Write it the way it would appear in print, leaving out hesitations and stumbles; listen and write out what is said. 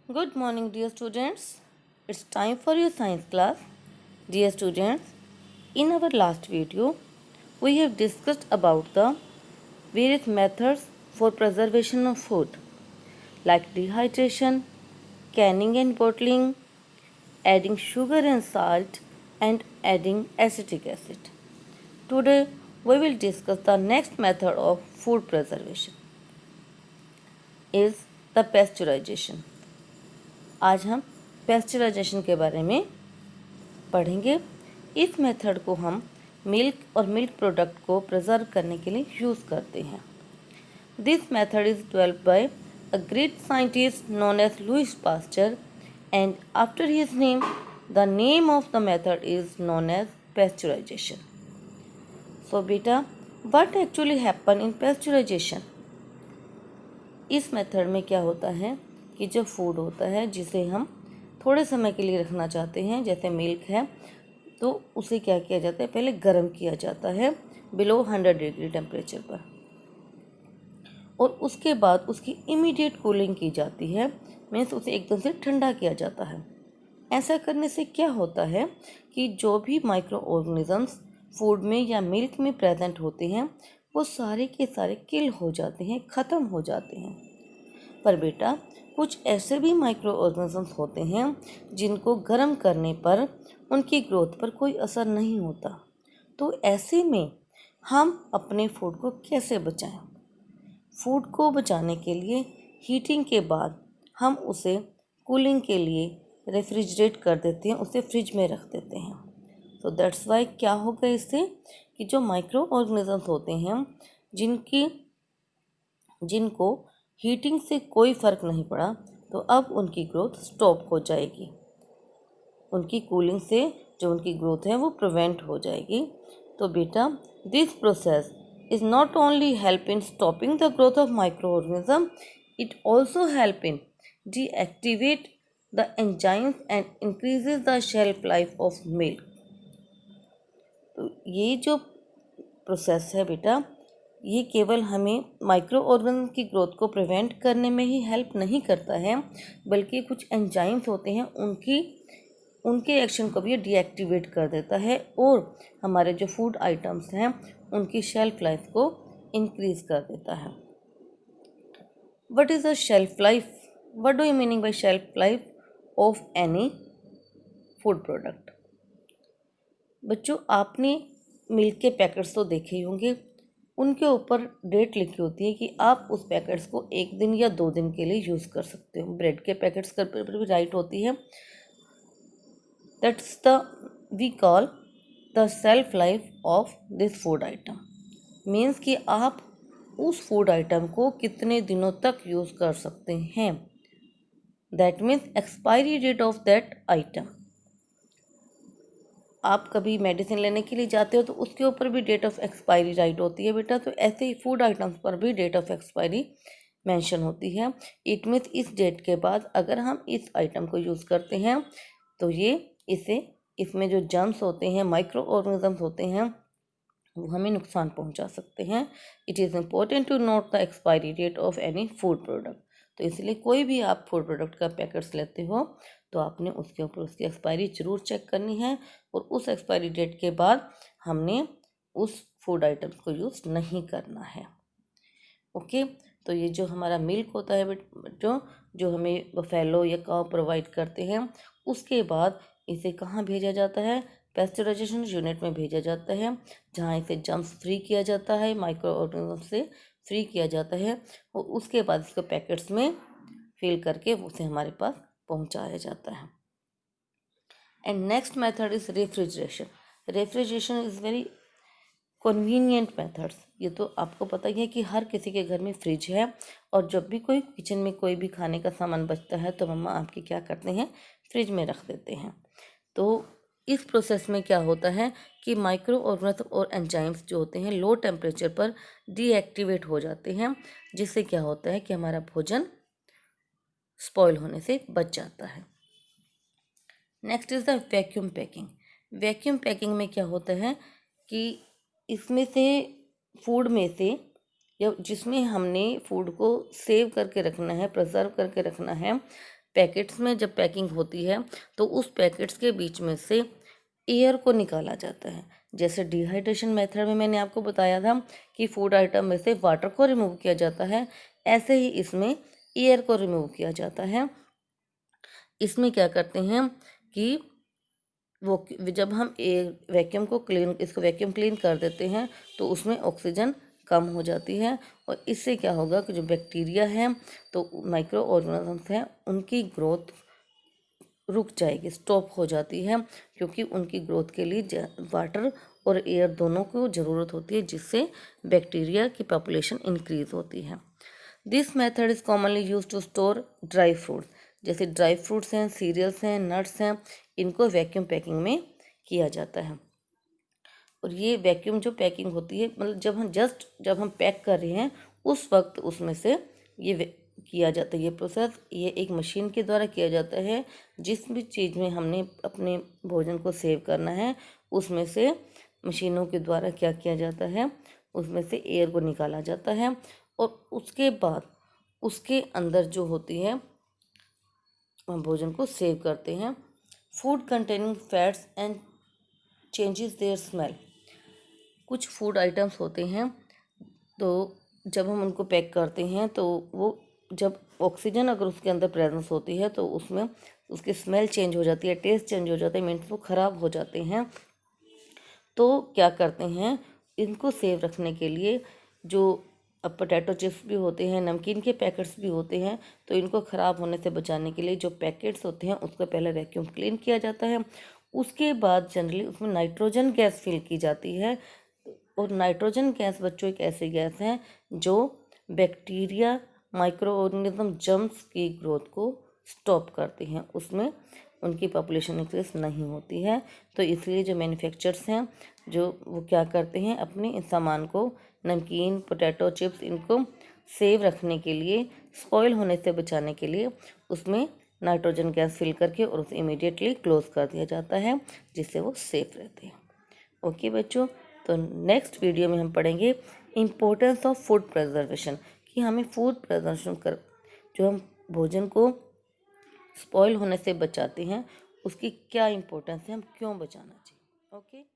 Good morning, dear students. It's time for your science class. Dear students, in our last video, we have discussed about the various methods for preservation of food, like dehydration, canning and bottling, adding sugar and salt, and adding acetic acid. Today, we will discuss the next method of food preservation is the pasteurization. आज हम pasteurisation के बारे में पढ़ेंगे। इस method को हम milk और मिल्क प्रोडक्ट को प्रिजर्व करने के लिए यूज़ करते हैं। This method is developed by a great scientist known as Louis Pasteur and after his name the name of the method is known as pasteurization. So बेटा, what actually happen in pasteurization? इस मेथड में क्या होता है कि जो food होता है जिसे हम थोड़े समय के लिए रखना चाहते हैं, जैसे मिल्क है, तो उसे क्या किया जाता है, पहले गर्म किया जाता है बिलो 100 डिग्री टेम्परेचर पर, और उसके बाद उसकी इमीडिएट कूलिंग की जाती है। मीन्स उसे एकदम से ठंडा किया जाता है। ऐसा करने से क्या होता है कि जो भी माइक्रो ऑर्गेनिजम्स फूड में या मिल्क में प्रेजेंट होते हैं वो सारे के सारे किल हो जाते हैं, ख़त्म हो जाते हैं। पर बेटा, कुछ ऐसे भी माइक्रो ऑर्गेनिजम्स होते हैं जिनको गर्म करने पर उनकी ग्रोथ पर कोई असर नहीं होता। तो ऐसे में हम अपने फूड को कैसे बचाएं? फूड को बचाने के लिए हीटिंग के बाद हम उसे कूलिंग के लिए रेफ्रिजरेट कर देते हैं, उसे फ्रिज में रख देते हैं। तो दैट्स वाई क्या होगा इससे कि जो माइक्रो ऑर्गेनिजम्स होते हैं जिनको हीटिंग से कोई फ़र्क नहीं पड़ा, तो अब उनकी ग्रोथ स्टॉप हो जाएगी। उनकी कूलिंग से जो उनकी ग्रोथ है वो प्रिवेंट हो जाएगी। तो बेटा, this process is not only help in stopping the growth of micro organism, it also help in deactivate the enzymes and increases the shelf life of milk. तो ये जो प्रोसेस है बेटा, ये केवल हमें माइक्रो ऑर्गेनिज्म की ग्रोथ को प्रिवेंट करने में ही हेल्प नहीं करता है, बल्कि कुछ एंजाइम्स होते हैं उनके एक्शन को भी ये डीएक्टिवेट कर देता है और हमारे जो फूड आइटम्स हैं उनकी शेल्फ लाइफ को इंक्रीज कर देता है। What is the shelf life? What do you meaning bye shelf life of any food product? बच्चों, आपने मिल्क के पैकेट्स तो देखे ही होंगे। उनके ऊपर डेट लिखी होती है कि आप उस पैकेट्स को 1 दिन या 2 दिन के लिए यूज़ कर सकते हो। ब्रेड के पैकेट्स के ऊपर भी राइट होती है। That's the we call the self life of this food item. Means कि आप उस फूड आइटम को कितने दिनों तक यूज़ कर सकते हैं। That means expiry date of that item. आप कभी मेडिसिन लेने के लिए जाते हो तो उसके ऊपर भी डेट ऑफ एक्सपायरी राइट होती है बेटा। तो ऐसे ही फूड आइटम्स पर भी डेट ऑफ एक्सपायरी मेंशन होती है। इट मीन्स इस डेट के बाद अगर हम इस आइटम को यूज़ करते हैं तो इसमें जो जर्म्स होते हैं, माइक्रो ऑर्गेनिजम्स होते हैं, वो हमें नुकसान पहुंचा सकते हैं। It is important to note the expiry date of any food product. तो इसलिए कोई भी आप फूड प्रोडक्ट का पैकेट्स लेते हो तो आपने उसके ऊपर उसकी एक्सपायरी ज़रूर चेक करनी है, और उस एक्सपायरी डेट के बाद हमने उस फूड आइटम्स को यूज़ नहीं करना है। ओके। तो ये जो हमारा मिल्क होता है बच्चों, जो हमें बफेलो या काऊ प्रोवाइड करते हैं, उसके बाद इसे कहाँ भेजा जाता है? पेस्चराइजेशन यूनिट में भेजा जाता है, जहाँ इसे जर्म्स फ्री किया जाता है, माइक्रो ऑर्गेनिज्म से फ्री किया जाता है, और उसके बाद इसको पैकेट्स में फिल करके उसे हमारे पास पहुँचाया जाता है। And next method is refrigeration. Refrigeration is very convenient methods. ये तो आपको पता ही है कि हर किसी के घर में फ्रिज है, और जब भी कोई किचन में कोई भी खाने का सामान बचता है तो मम्मा आपके क्या करते हैं, फ्रिज में रख देते हैं। तो इस प्रोसेस में क्या होता है कि माइक्रो ऑर्गेनिज्म और एंजाइम्स जो होते हैं लो टेम्परेचर पर डीएक्टिवेट हो जाते हैं, जिससे क्या होता है कि हमारा भोजन स्पॉइल होने से बच जाता है। Next is the vacuum packing. Vacuum packing में क्या होता है कि इसमें से फूड में से या जिसमें हमने फूड को सेव करके रखना है, प्रिजर्व करके रखना है, पैकेट्स में जब पैकिंग होती है तो उस पैकेट्स के बीच में से एयर को निकाला जाता है। जैसे डिहाइड्रेशन मेथड में मैंने आपको बताया था कि फूड आइटम में से वाटर को रिमूव किया जाता है, ऐसे ही इसमें एयर को रिमूव किया जाता है। इसमें क्या करते हैं कि वो जब हम इसको वैक्यूम क्लीन कर देते हैं तो उसमें ऑक्सीजन कम हो जाती है, और इससे क्या होगा कि जो बैक्टीरिया है तो माइक्रो ऑर्गेनिजम्स हैं उनकी ग्रोथ रुक जाएगी, स्टॉप हो जाती है, क्योंकि उनकी ग्रोथ के लिए वाटर और एयर दोनों को ज़रूरत होती है, जिससे बैक्टीरिया की पॉपुलेशन इंक्रीज होती है। This method is commonly use to store dry fruits. जैसे ड्राई फ्रूट्स हैं, सीरियल्स हैं, नट्स हैं, इनको वैक्यूम पैकिंग में किया जाता है। और ये वैक्यूम जो पैकिंग होती है, मतलब जब हम पैक कर रहे हैं उस वक्त उसमें से ये किया जाता है। ये प्रोसेस ये एक मशीन के द्वारा किया जाता है। जिस भी चीज़ में हमने अपने भोजन को सेव करना है उसमें से मशीनों के द्वारा क्या किया जाता है, उसमें से एयर को निकाला जाता है, और उसके बाद उसके अंदर जो होती है हम भोजन को सेव करते हैं। Food containing fats and changes their smell. कुछ फूड आइटम्स होते हैं तो जब हम उनको पैक करते हैं तो वो जब ऑक्सीजन अगर उसके अंदर प्रेजेंस होती है तो उसमें उसकी स्मेल चेंज हो जाती है, टेस्ट चेंज हो जाता है, मीन्स वो ख़राब हो जाते हैं। तो क्या करते हैं, इनको सेव रखने के लिए जो पोटैटो चिप्स भी होते हैं, नमकीन के पैकेट्स भी होते हैं, तो इनको ख़राब होने से बचाने के लिए जो पैकेट्स होते हैं उसको पहले वैक्यूम क्लीन किया जाता है। उसके बाद जनरली उसमें नाइट्रोजन गैस फिल की जाती है, और नाइट्रोजन गैस बच्चों एक ऐसी गैस है जो बैक्टीरिया, माइक्रो ऑर्गेनिज्म, जर्म्स की ग्रोथ को स्टॉप करती हैं, उसमें उनकी पॉपुलेशन इंक्रीज नहीं होती है। तो इसलिए जो मैन्युफैक्चरर्स हैं जो वो क्या करते हैं, अपने इस सामान को, नमकीन, पोटैटो चिप्स, इनको सेव रखने के लिए, स्पॉइल होने से बचाने के लिए उसमें नाइट्रोजन गैस फिल करके और उसे इमीडिएटली क्लोज कर दिया जाता है, जिससे वो सेफ रहते हैं। ओके बच्चों, तो नेक्स्ट वीडियो में हम पढ़ेंगे इम्पोर्टेंस ऑफ फूड प्रिजर्वेशन, कि हमें फूड प्रिजर्वेशन कर जो हम भोजन को स्पॉइल होने से बचाते हैं उसकी क्या इम्पोर्टेंस है, हम क्यों बचाना चाहिए। ओके।